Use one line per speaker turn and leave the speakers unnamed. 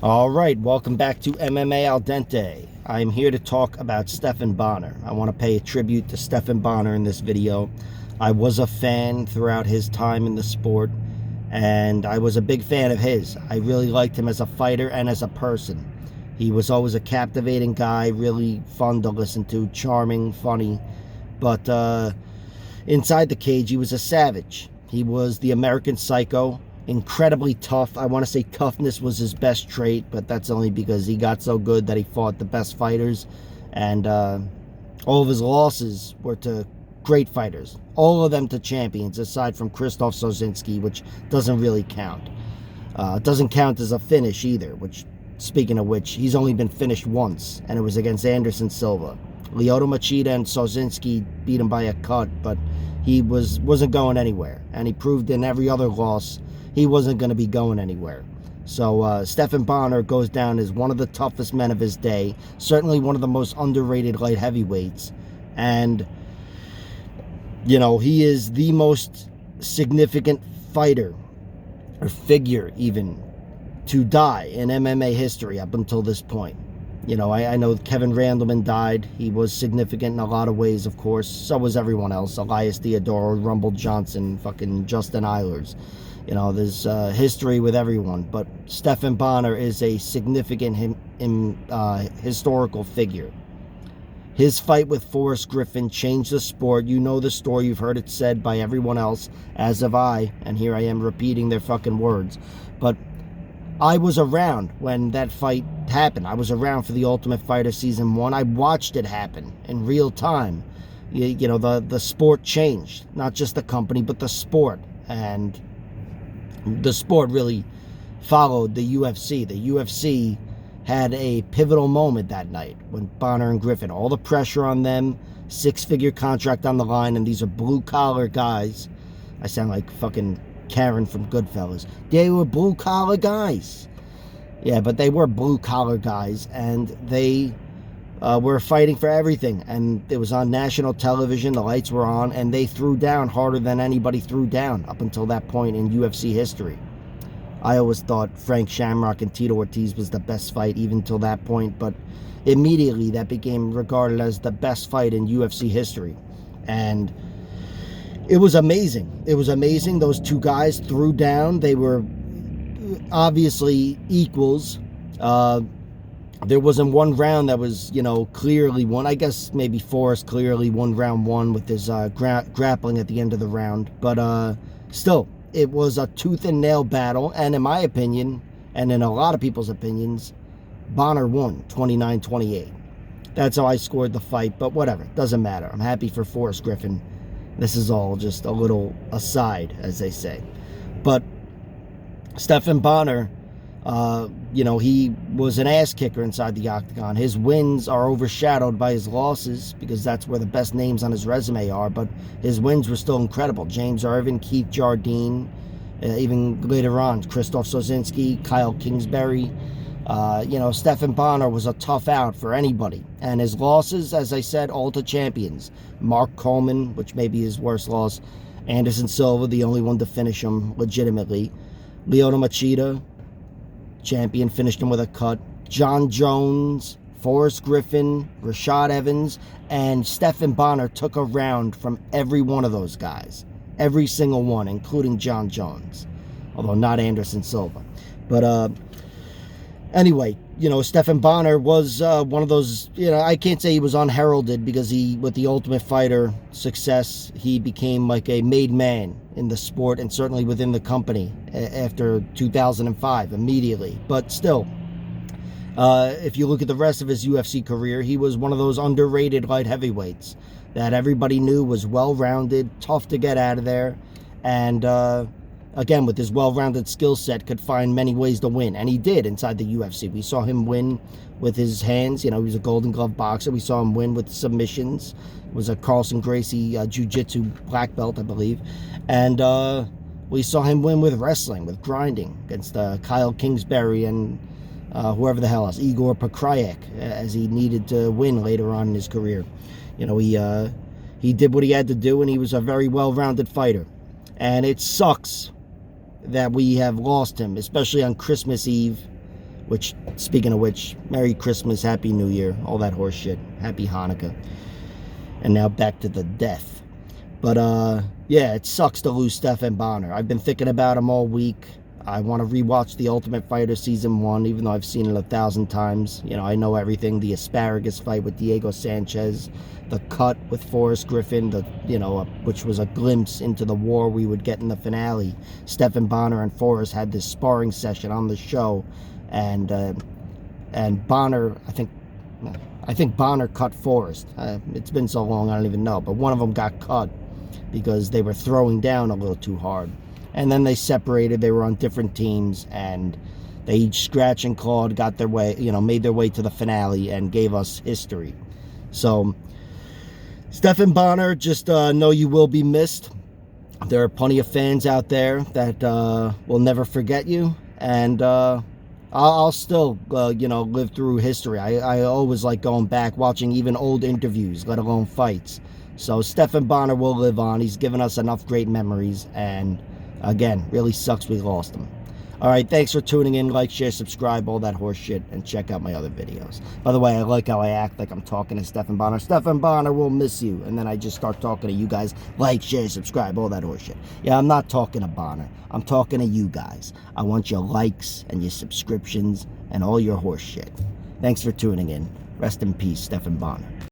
All right, welcome back to MMA Al Dente. I'm here to talk about Stephan Bonnar. I want to pay a tribute to Stephan Bonnar in this video. I was a fan throughout his time in the sport, and I was a big fan of his. I really liked him as a fighter and as a person. He was always a captivating guy, really fun to listen to, charming, funny. But inside the cage, he was a savage. He was the American Psycho. Incredibly tough. I want to say toughness was his best trait, but that's only because he got so good that he fought the best fighters, and all of his losses were to great fighters, all of them to champions, aside from Krzysztof Sosinski, which doesn't really count. It doesn't count as a finish either, which, speaking of which, he's only been finished once, and it was against Anderson Silva. Lyoto Machida and Sosinski beat him by a cut, but he wasn't going anywhere, and he proved in every other loss he wasn't going to be going anywhere. So Stephan Bonnar goes down as one of the toughest men of his day, certainly one of the most underrated light heavyweights, and you know, he is the most significant fighter or figure even to die in MMA history up until this point. You know, I know Kevin Randleman died. He was significant in a lot of ways, of course. So was everyone else. Elias Theodorou, Rumble Johnson, fucking Justin Eilers. You know, there's history with everyone. But Stephan Bonnar is a significant historical figure. His fight with Forrest Griffin changed the sport. You know the story. You've heard it said by everyone else, as have I. And here I am repeating their fucking words. But I was around when that fight happened. I was around for the Ultimate Fighter Season 1. I watched it happen in real time. You know, the sport changed. Not just the company, but the sport. And the sport really followed the UFC. The UFC had a pivotal moment that night when Bonnar and Griffin, all the pressure on them, six-figure contract on the line, and these are blue-collar guys. I sound like fucking Karen from Goodfellas. They were blue-collar guys. Yeah, but they were blue-collar guys, and they were fighting for everything. And it was on national television, the lights were on, and they threw down harder than anybody threw down up until that point in UFC history. I always thought Frank Shamrock and Tito Ortiz was the best fight even till that point, but immediately that became regarded as the best fight in UFC history. And it was amazing. It was amazing. Those two guys threw down. They were obviously equals. There wasn't one round that was, you know, clearly won. I guess maybe Forrest clearly won round one with his grappling at the end of the round. But still, it was a tooth and nail battle. And in my opinion, and in a lot of people's opinions, Bonnar won 29-28. That's how I scored the fight. But whatever. Doesn't matter. I'm happy for Forrest Griffin. This is all just a little aside, as they say. But Stephan Bonnar, you know, he was an ass kicker inside the octagon. His wins are overshadowed by his losses because that's where the best names on his resume are. But his wins were still incredible. James Irvin, Keith Jardine, even later on, Krzysztof Sosinski, Kyle Kingsbury. You know, Stephan Bonnar was a tough out for anybody. And his losses, as I said, all to champions. Mark Coleman, which may be his worst loss. Anderson Silva, the only one to finish him legitimately. Lyoto Machida, champion, finished him with a cut. John Jones, Forrest Griffin, Rashad Evans, and Stephan Bonnar took a round from every one of those guys. Every single one, including John Jones. Although not Anderson Silva. But, anyway, you know, Stephan Bonnar was one of those, you know, I can't say he was unheralded because he, with the Ultimate Fighter success, he became like a made man in the sport and certainly within the company after 2005, immediately. But still, if you look at the rest of his UFC career, he was one of those underrated light heavyweights that everybody knew was well-rounded, tough to get out of there, and again, with his well-rounded skill set, could find many ways to win. And he did inside the UFC. We saw him win with his hands. You know, he was a Golden Glove boxer. We saw him win with submissions. It was a Carlson Gracie Jiu-Jitsu black belt, I believe. And we saw him win with wrestling, with grinding, against Kyle Kingsbury and whoever the hell else, Igor Pokrajek, as he needed to win later on in his career. You know, he did what he had to do, and he was a very well-rounded fighter. And it sucks that we have lost him, especially on Christmas Eve, which, speaking of which, Merry Christmas, Happy New Year, all that horse shit. Happy Hanukkah. And now back to the death. But, yeah, it sucks to lose Stephan Bonnar. I've been thinking about him all week. I want to rewatch The Ultimate Fighter Season 1, even though I've seen it 1,000 times. You know, I know everything. The asparagus fight with Diego Sanchez, the cut with Forrest Griffin, which was a glimpse into the war we would get in the finale. Stephan Bonnar and Forrest had this sparring session on the show, and Bonnar, I think Bonnar cut Forrest. It's been so long, I don't even know. But one of them got cut because they were throwing down a little too hard. And then they separated. They were on different teams, and they each scratch and clawed, got their way, made their way to the finale and gave us history. So, Stephan Bonnar, just know you will be missed. There are plenty of fans out there that will never forget you, and I'll still, live through history. I always like going back, watching even old interviews, let alone fights. So Stephan Bonnar will live on. He's given us enough great memories, and again, really sucks we lost him. All right, thanks for tuning in. Like, share, subscribe, all that horse shit, and check out my other videos. By the way, I like how I act like I'm talking to Stephan Bonnar. Stephan Bonnar will miss you. And then I just start talking to you guys. Like, share, subscribe, all that horse shit. Yeah, I'm not talking to Bonnar. I'm talking to you guys. I want your likes and your subscriptions and all your horse shit. Thanks for tuning in. Rest in peace, Stephan Bonnar.